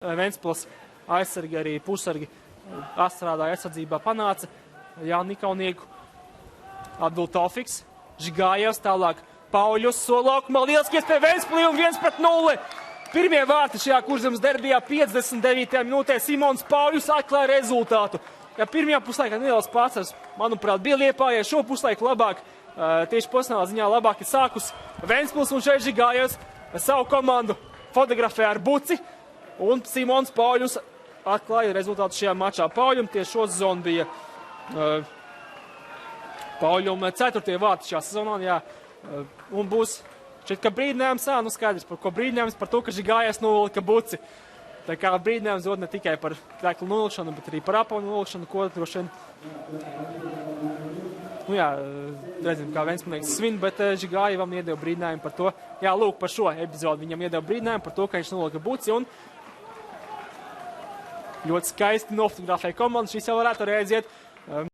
Ventspils aizsargi arī pusargi atstrādāja aizsardzībā, panāca Jāni Nikaunieku, atbild Tofiks, Žigājevs, tālāk Pauļus, solaukumā, lieliski iespēja Ventspilī un 1-0. Pirmie vārti šajā Kurzemes derbijā 59. minūtē Simons Pauļus atklāja rezultātu. Ja pirmajā puslaikā neliels pārsvars, manuprāt, bija Liepājai, šo puslaiku labāk, tieši profesionālā ziņā labāk ir sākus Ventspils un šeit Žigājevs savu komandu fotografē ar buci. Un Simons Pauļus atklāja rezultātu šajā mačā. Pauļum tieši šo sezonu bija Pauļum 4. vārti šajā sezonā, jā. Un būs šeit, ka brīdinājums, skaidrs, par ko brīdinājums, par to, ka Žigājevs nolika buci. Tā kā brīdinājums dod ne tikai par kreklu nolikšanu, bet arī par apavu nolikšanu, ko droši vien. Nu jā, redzam, kā Ventspilnieks svin, bet Žigājevam iedeva brīdinājumu par to. Jā, lūk, par šo epizodu viņam iedeva brīdinājumu par to, ka viņš nolika buci un ļoti skaisti nofotografēja komandu. Šis jau varētu arī aiziet